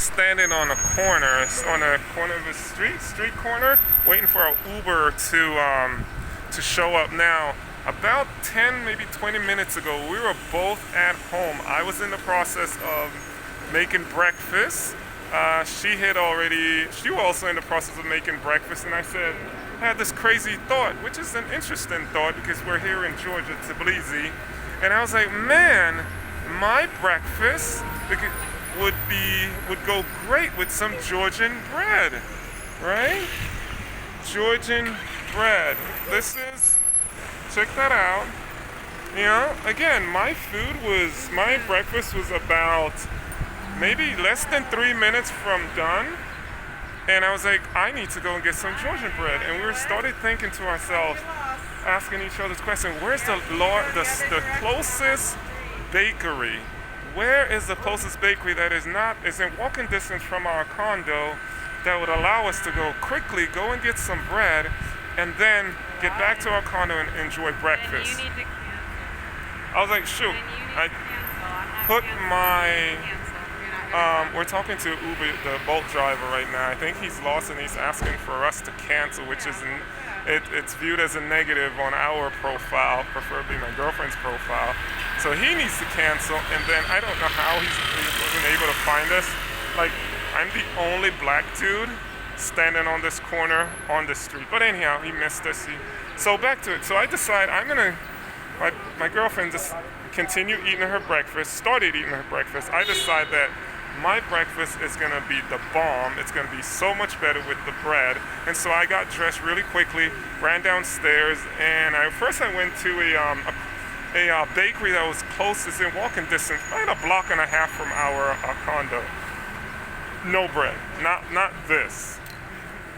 standing on a corner of a street corner, waiting for an Uber to show up. Now, about 10, maybe 20 minutes ago, we were both at home. I was in the process of making breakfast. She was also in the process of making breakfast, and I had this crazy thought, which is an interesting thought because we're here in Georgia, Tbilisi, and I was like, man, my breakfast would go great with some Georgian bread, right? Georgian bread. Check that out. Again, my breakfast was about maybe less than 3 minutes from done. And I was like, I need to go and get some Georgian bread. And we started thinking to ourselves, asking each other this question, where's the closest bakery? Where is the closest bakery that is in walking distance from our condo that would allow us to go and get some bread and then get back to our condo and enjoy breakfast? And you need to cancel. I was like, shoot. I put my... we're talking to Uber, the Bolt driver right now. I think he's lost and he's asking for us to cancel, which is it's viewed as a negative on our profile, preferably my girlfriend's profile. So he needs to cancel, and then I don't know how he wasn't able to find us. Like, I'm the only black dude standing on this corner on the street. But anyhow, he missed us. So back to it. So I decide my girlfriend just started eating her breakfast. I decide that my breakfast is going to be the bomb. It's going to be so much better with the bread. And so I got dressed really quickly, ran downstairs, and first I went to a bakery that was closest in walking distance, about a block and a half from our condo. No bread. Not this.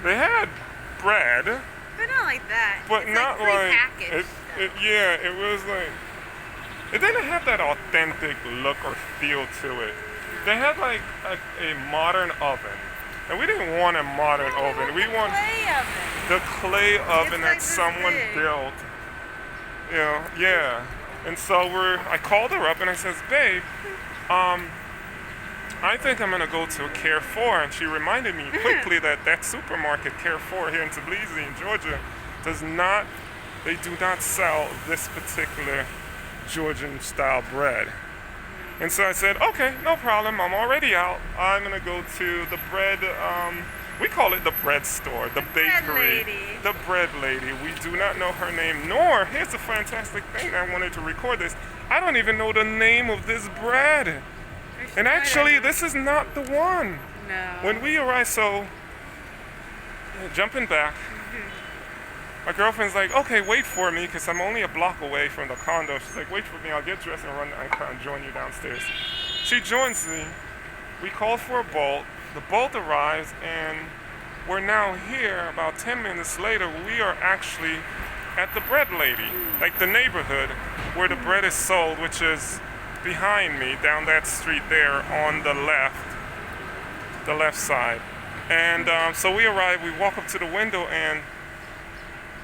They had bread. But not like that. But it's not like it was like, it didn't have that authentic look or feel to it. They had like a modern oven. And we didn't want a modern oven. We want the clay oven that someone built. Yeah. And so I called her up and I says, babe, I think I'm gonna go to a Carrefour. And she reminded me quickly that supermarket Carrefour here in Tbilisi in Georgia they do not sell this particular Georgian style bread. And so I said, okay, no problem, I'm already out. I'm gonna go to the bread, we call it the bread store, the bakery. The bread lady. We do not know her name, nor, here's the fantastic thing, I wanted to record this, I don't even know the name of this bread. And actually, this is not the one. No. When we arrived, so, jumping back, my girlfriend's like, okay, wait for me, because I'm only a block away from the condo. She's like, wait for me, I'll get dressed and run and join you downstairs. She joins me. We called for a Bolt. The Bolt arrives, and we're now here. About 10 minutes later, we are actually at the bread lady, like the neighborhood where the bread is sold, which is behind me, down that street there on the left side. And so we arrive, we walk up to the window, and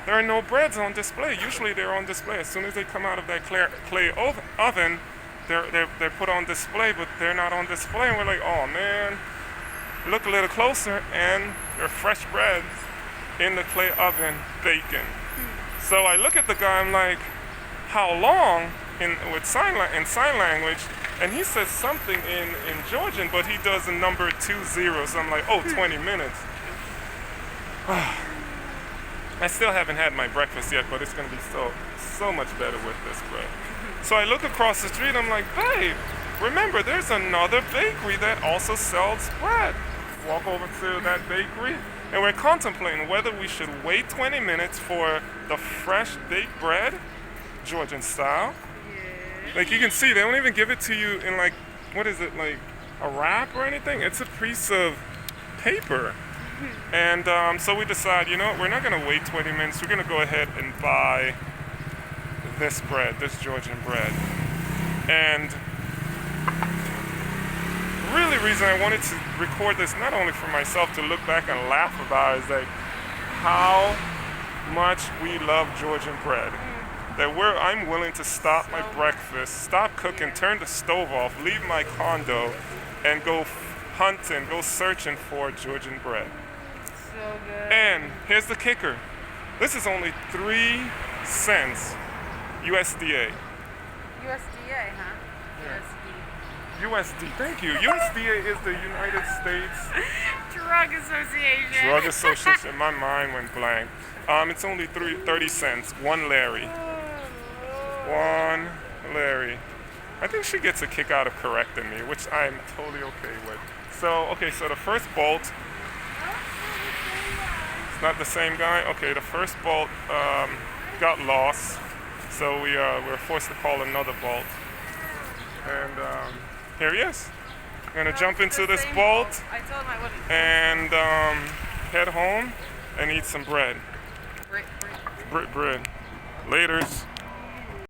there are no breads on display. Usually they're on display. As soon as they come out of that clay oven, they're put on display, but they're not on display. And we're like, oh man. Look a little closer, and there are fresh breads in the clay oven baking. So I look at the guy, I'm like, how long? In sign language, and he says something in Georgian, but he does the number 20. So I'm like, 20 minutes. I still haven't had my breakfast yet, but it's gonna be so much better with this bread. So I look across the street, I'm like, babe, remember there's another bakery that also sells bread. Walk over to that bakery, and we're contemplating whether we should wait 20 minutes for the fresh baked bread, Georgian style. Like you can see, they don't even give it to you in like, what is it, like a wrap or anything? It's a piece of paper. And so we decide, you know what, we're not gonna wait 20 minutes. We're gonna go ahead and buy this bread, this Georgian bread. And really reason I wanted to record this, not only for myself to look back and laugh about, is like how much we love Georgian bread. That I'm willing to stop my breakfast, stop cooking, turn the stove off, leave my condo, and go hunting, go searching for Georgian bread. So good. And here's the kicker. This is only 3 cents USDA. USDA, huh? USD, thank you. USDA is the United States Drug Association. Drug Association. My mind went blank. It's only 30 cents. One Larry. One Larry. I think she gets a kick out of correcting me, which I'm totally okay with. So the first bolt, it's not the same guy? Okay, the first bolt got lost, so we were forced to call another bolt. And here he is. I'm gonna jump into this bolt I told him I wouldn't. and head home and eat some bread. Bread. Bread. Laters.